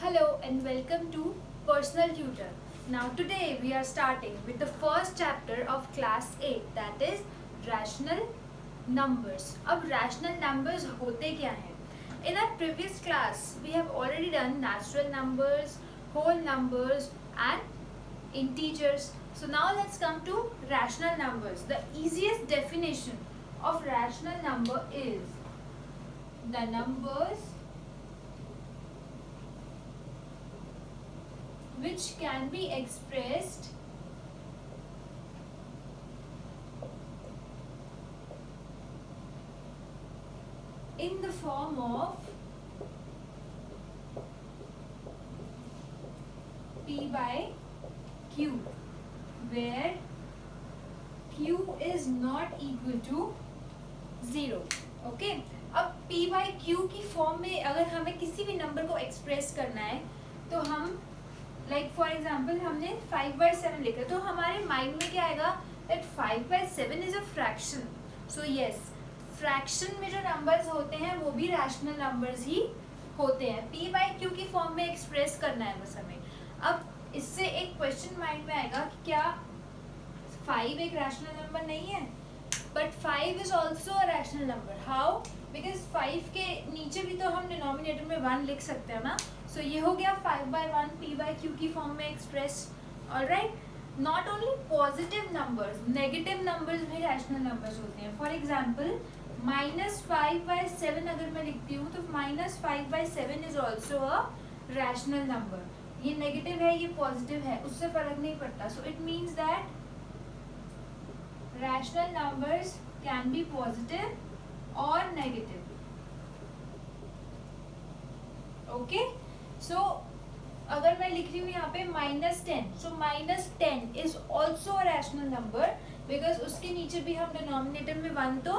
Hello and welcome to Personal Tutor. Now today we are starting with the first chapter of class 8, that is rational numbers. अब rational numbers होते क्या हैं? In our previous class we have already done natural numbers, whole numbers and integers. So now let's come to rational numbers. The easiest definition of rational number is the numbers which can be expressed in the form of P by Q, where Q is not equal to 0. Okay, अब P by Q की form में अगर हमें किसी भी number को express करना है तो हम लाइक फॉर एग्जाम्पल हमने 5/7 लिखा, तो हमारे माइंड में क्या आएगा that 5/7 is a fraction. So yes, fraction में जो नंबर्स होते हैं वो भी रैशनल नंबर्स ही होते हैं. P by Q की फॉर्म में एक्सप्रेस करना है बस हमें. अब इससे एक क्वेश्चन माइंड में आएगा कि क्या 5 एक रैशनल नंबर नहीं है? But 5 is also a rational number. How? Because 5 के नीचे भी तो हम डिनोमिनेटर में 1 लिख सकते हैं ना. सो ये हो गया 5/1 P by Q की फॉर्म में express. Alright, not only positive numbers, negative numbers भी रैशनल नंबर्स होते हैं. फॉर एग्जाम्पल -5/7 अगर मैं लिखती हूँ तो -5/7 is also a rational number. ये नेगेटिव है, ये पॉजिटिव है, उससे फर्क नहीं पड़ता. So it means that rational numbers can be positive or negative. Okay, so अगर मैं लिख रही हूँ यहाँ पे -10, so -10 is also a rational number because उसके नीचे भी हम डिनोमिनेटर में 1 तो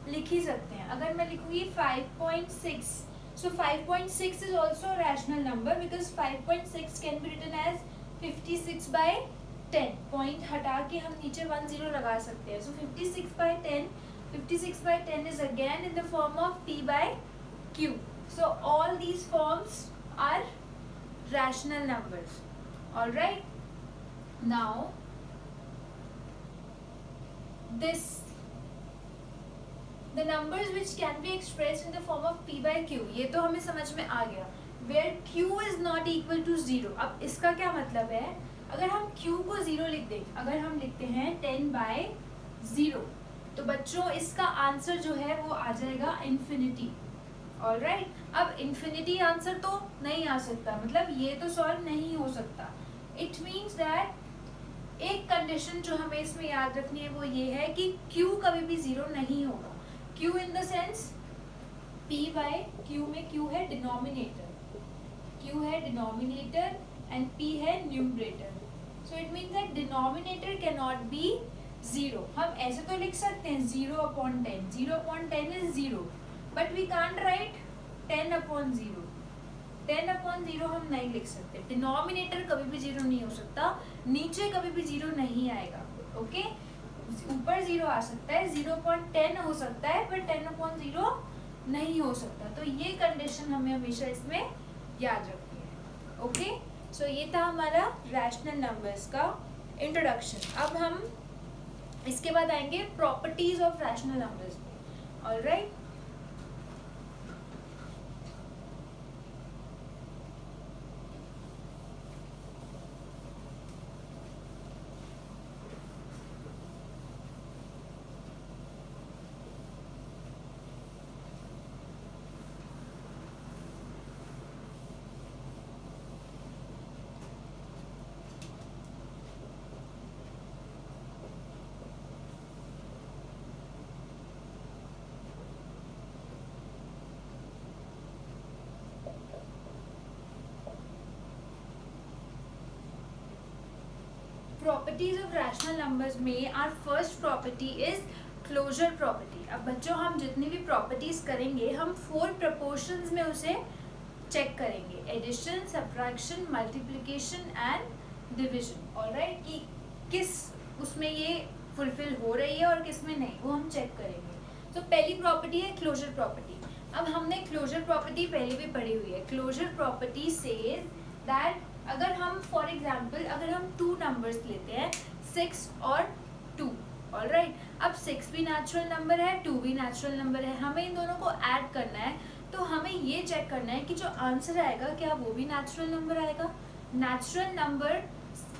लिख ही सकते हैं. अगर मैं लिखूँगी 5.6, so 5.6 is also a rational number because 5.6 can be written as 56/10. Point हटा के हम नीचे 1 0 लगा सकते हैं. So 56/10 is again in the form of P by Q. So all these forms are rational numbers. Alright, now this the numbers which can be expressed in the form of P by Q, ये तो हमें समझ में आ गया. Where Q is not equal to 0. अब इसका क्या मतलब है? अगर हम Q को 0 लिख दें, अगर हम लिखते हैं 10/0, तो बच्चों इसका आंसर जो है वो आ जाएगा इन्फिनिटी. ऑलराइट, अब इन्फिनिटी आंसर तो नहीं आ सकता, मतलब ये तो सॉल्व नहीं हो सकता. इट मीन्स दैट एक कंडीशन जो हमें इसमें याद रखनी है वो ये है कि Q कभी भी 0 नहीं होगा. Q in the sense P by Q में Q है डिनोमिनेटर, Q है डिनोमिनेटर and P है numerator. So it means that denominator cannot be 0. हम ऐसे तो लिख सकते हैं 0/10. 0/10 is 0, but we can't write 10/0. 10/0 हम नहीं लिख सकते. डिनोमिनेटर कभी भी 0 नहीं हो सकता, नीचे कभी भी 0 नहीं आएगा. ओके, ऊपर 0 आ सकता है, 0/10 हो सकता है, पर 10/0 नहीं हो सकता. तो ये कंडीशन हमें हमेशा इसमें याद रखनी है. ओके, सो ये था हमारा रैशनल नंबर्स का इंट्रोडक्शन. अब हम इसके बाद आएंगे properties of rational numbers. Alright, properties of rational numbers में our first property is closure property. अब बच्चों हम जितनी भी प्रॉपर्टीज करेंगे हम 4 प्रपोर्शंस में उसे चेक करेंगे. Addition, subtraction, multiplication and division. Alright, कि किस उसमें ये फुलफिल हो रही है और किस में नहीं, वो हम चेक करेंगे. तो पहली प्रॉपर्टी है क्लोजर प्रॉपर्टी. अब हमने क्लोजर प्रॉपर्टी पहले भी पढ़ी हुई है. क्लोजर प्रॉपर्टी सेज दैट अगर हम फॉर एग्जाम्पल अगर हम 2 नंबर्स लेते हैं 6 और 2, ऑलराइट. अब 6 भी नेचुरल नंबर है, 2 भी नेचुरल नंबर है, हमें इन दोनों को ऐड करना है. तो हमें ये चेक करना है कि जो आंसर आएगा क्या वो भी नेचुरल नंबर आएगा. नेचुरल नंबर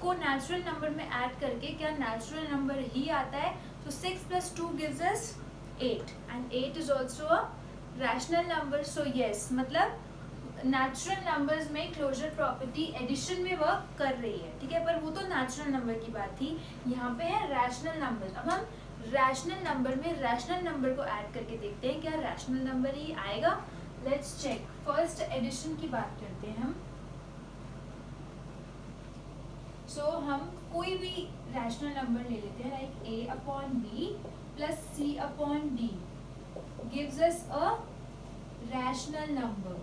को नेचुरल नंबर में ऐड करके क्या नेचुरल नंबर ही आता है. तो 6 + 2 gives us 8 and 8 is also a rational number. So yes, मतलब नेचुरल नंबर्स में क्लोजर प्रॉपर्टी एडिशन में वर्क कर रही है. ठीक है, पर वो तो नेचुरल नंबर की बात थी. यहाँ पे है रैशनल नंबर. अब हम रैशनल नंबर में रैशनल नंबर को ऐड करके देखते हैं क्या रैशनल नंबर ही आएगा. Let's check. फर्स्ट एडिशन की बात करते हैं हम. सो हम कोई भी रैशनल नंबर ले लेते हैं like a/b + c/d gives us a rational number.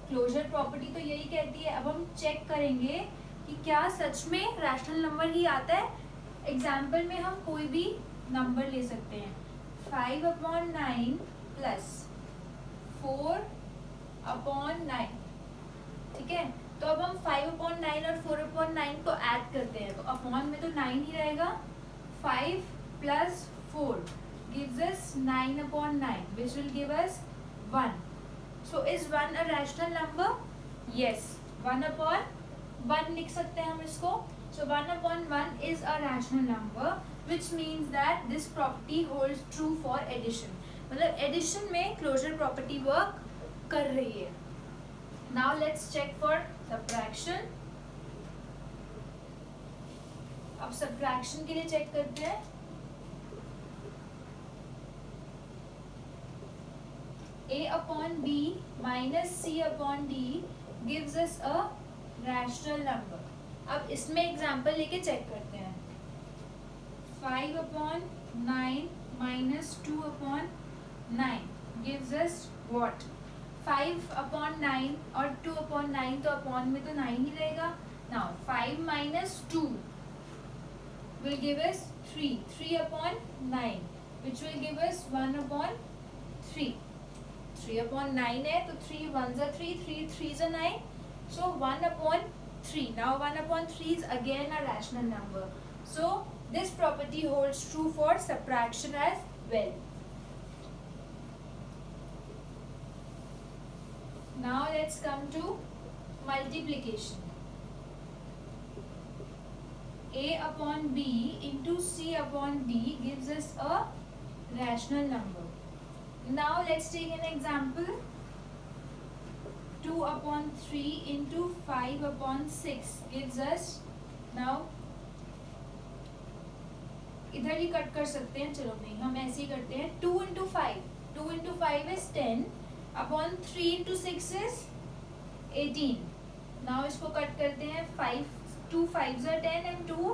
Closure property तो यही कहती है. अब हम चेक करेंगे कि क्या सच में रैशनल नंबर ही आता है. एग्जाम्पल में हम कोई भी नंबर ले सकते हैं 5/9 + 4/9. ठीक है, तो अब हम 5/9 और 4/9 को ऐड करते हैं. तो अपॉन में तो 9 ही रहेगा. 5 + 4 gives us 9/9 which will give us 1. So is 1 a rational number? Yes, 1/1 लिख सकते हैं हम इसको. So 1/1 is a rational number which means that this property holds true for addition. मतलब एडिशन में क्लोजर प्रॉपर्टी वर्क कर रही है. Now let's check for subtraction. अब subtraction के लिए चेक करते हैं. a/b - c/d gives us a rational number. अब इसमें एग्जाम्पल लेके चेक करते हैं. 5/9 - 2/9 gives us what? 5/9 और 2/9 तो अपॉन में तो 9 ही रहेगा. Now 5 - 2 will give us 3. 3/9 which will give us 1/3. 3/9 है तो 3 1s are 3, 3 3s are 9. So 1/3. Now 1/3 is again a rational number. So this property holds true for subtraction as well. Now let's come to multiplication. a/b into c/d gives us a rational number. Now let's take an example. 2/3 into 5/6 gives us. Now इधर ही cut कर सकते हैं. चलो नहीं, हम ऐसे ही करते हैं. 2 into 5. 2 into 5 is 10. Upon 3 into 6 is 18. Now इसको कट करते हैं. 2 5s are 10 and 2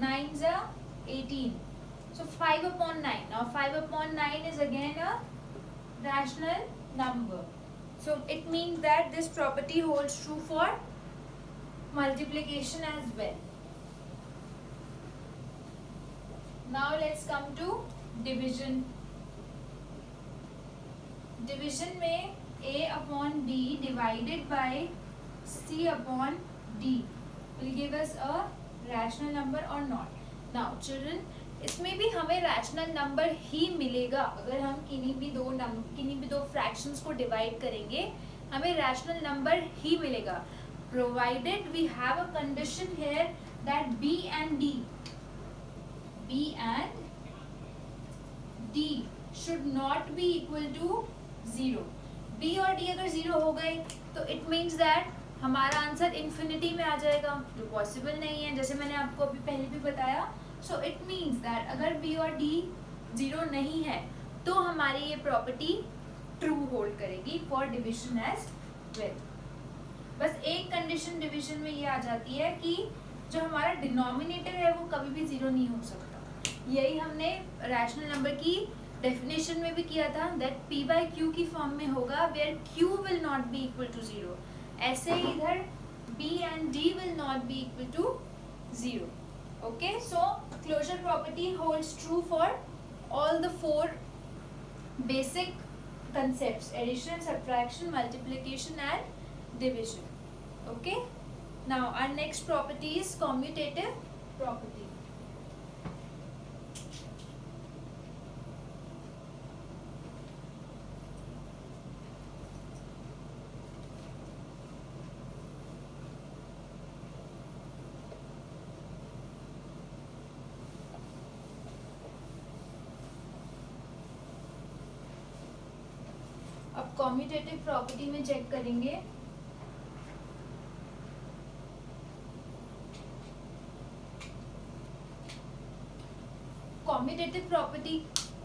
9s are 18. So 5/9. Now 5/9 is again a rational number. So it means that this property holds true for multiplication as well. Now let's come to division. Division में a/b divided by c/d will give us a rational number or not. Now children, इसमें भी हमें rational number ही मिलेगा. अगर हम किन्हीं भी दो फ्रैक्शंस को डिवाइड करेंगे हमें रैशनल नंबर ही मिलेगा, provided we have a condition here that b and d should not be equal to 0. b और d अगर 0 हो गए तो इट मीन्स दैट हमारा आंसर इन्फिनिटी में आ जाएगा, जो पॉसिबल नहीं है, जैसे मैंने आपको अभी पहले भी बताया. सो इट मीन्स दैट अगर b और d 0 नहीं है तो हमारी ये प्रॉपर्टी ट्रू होल्ड करेगी फॉर डिविजन एज वेल. बस एक कंडीशन डिविजन में ये आ जाती है कि जो हमारा डिनोमिनेटर है वो कभी भी 0 नहीं हो सकता. यही हमने रैशनल नंबर की डेफिनेशन में भी किया था, दैट p/q की फॉर्म में होगा where q will not be equal to 0. ऐसे ही इधर b and d will not be equal to 0. Okay, so closure property holds true for all the four basic concepts: addition, subtraction, multiplication and division. Okay, now our next property is commutative property. अब commutative property में check करेंगे. Commutative property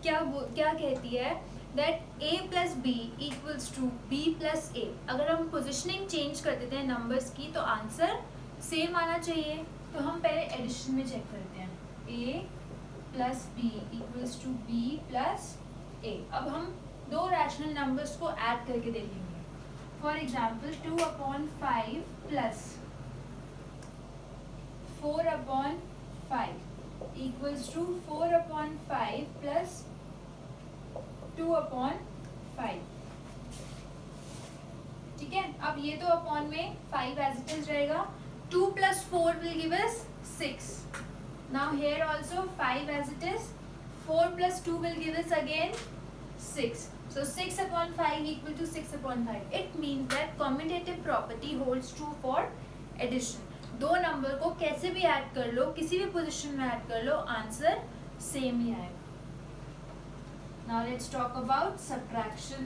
क्या कहती है? That a plus B equals to b plus A. अगर हम positioning change कर देते हैं नंबर्स की तो आंसर सेम आना चाहिए. तो हम पहले एडिशन में चेक करते हैं. a plus B equals to b plus A. अब हम दो रैशनल नंबर्स को ऐड करके देखेंगे. For example 2/5 plus 4/5 equals to 4/5 plus 2/5. ठीक है, अब ये तो अपॉन में 5 एज इट इज रहेगा. 2 plus 4 will give us 6. Now here also 5 as it is. 4 plus 2 will give us again 6. So 6/5 equal to 6/5. It means that commutative property holds true for addition. दो number को कैसे भी add कर लो, किसी भी position में add कर लो, answer same ही आएगा. Now let's talk about subtraction.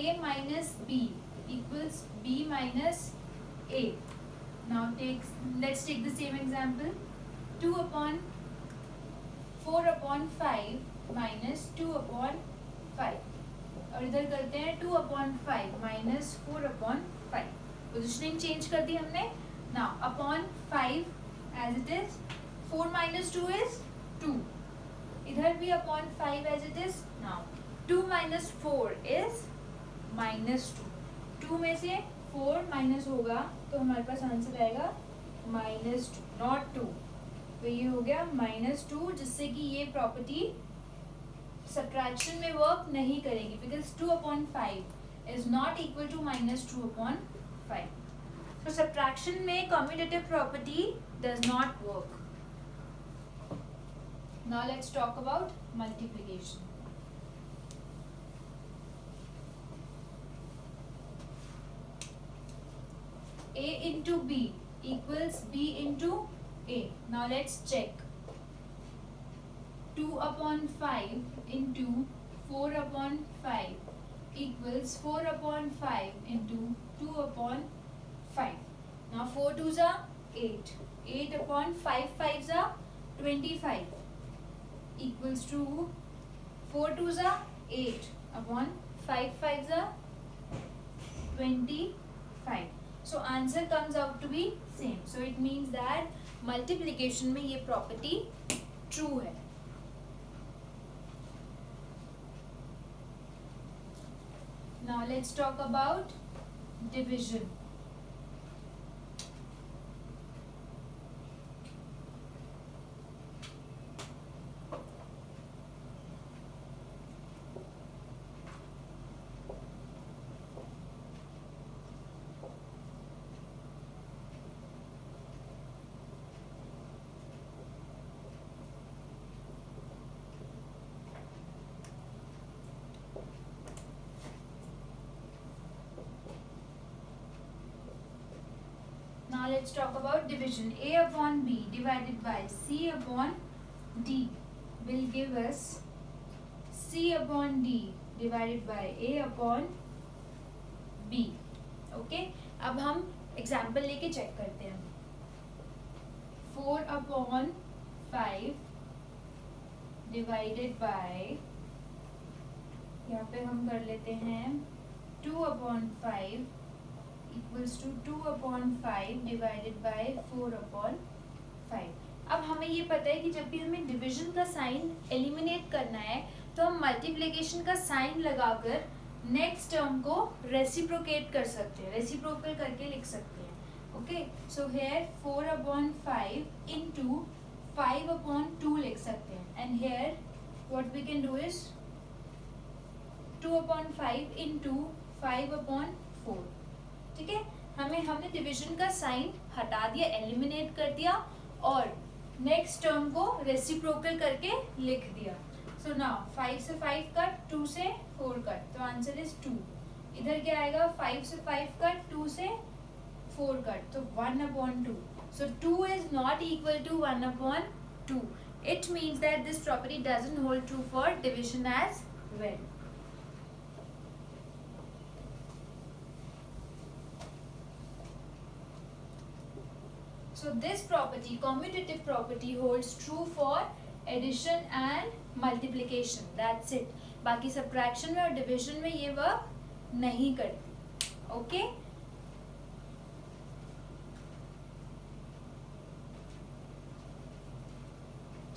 A minus B equals B minus A. Now let's take the same example. 2/4/5 minus 2/5. और इधर करते हैं 2/5 minus 4/5. पोजिशनिंग चेंज कर दी हमने. Now upon 5 as it is. 4 minus 2 is 2. इधर भी upon 5 as it is. Now 2 minus 4 is minus 2. 2 में से 4 माइनस होगा तो हमारे पास आंसर आएगा -2, नॉट 2. तो ये हो गया -2, जिससे कि ये प्रॉपर्टी सब्ट्रैक्शन में वर्क नहीं करेगी, because 2/5 is not equal to -2/5. तो सब्ट्रैक्शन में commutative property does not work. नाउ let's talk about multiplication. A into B equals B into A. Now let's check. 2/5 into 4/5 equals 4/5 into 2/5. Now 4 2s are 8. 8/5 5s are 25 equals to 4 2s are 8/5 5s are 25. So answer comes out to be same. So it means that multiplication में ये property true है. Now let's talk about division. Now let's talk about division. A upon B divided by C upon D will give us C upon D divided by A upon B. Okay? अब हम example लेके check करते हैं. 4/5 divided by, यहाँ पे हम कर लेते हैं 2/5 equals to 2/5 divided by 4/5. अब हमें ये पता है कि जब भी हमें डिवीजन का साइन एलिमिनेट करना है तो हम मल्टीप्लिकेशन का साइन लगाकर नेक्स्ट टर्म को रेसिप्रोकेट कर सकते हैं, रेसिप्रोकल करके लिख सकते हैं. ओके सो हेयर 4/5 इंटू 5/2 लिख सकते हैं and here what we can do is 2/5 into 5/4. ठीक है, हमने डिविजन का साइन हटा दिया, एलिमिनेट कर दिया और नेक्स्ट टर्म को रेसिप्रोकल करके लिख दिया. सो नाउ 5 से 5 कट, 2 से 4 कट, तो आंसर इज 2. इधर क्या आएगा, 5 से 5 कट, 2 से 4 कट, तो 1/2. So 2 is not equal to 1/2. It means that this property doesn't hold true for division as well. So this property, commutative property, holds true for addition and multiplication. That's it. बाकी subtraction में और division में ये work नहीं करती. Okay?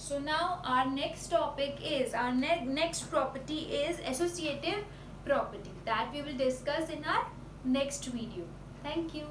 So now our next topic is, our next property is associative property that we will discuss in our next video. Thank you.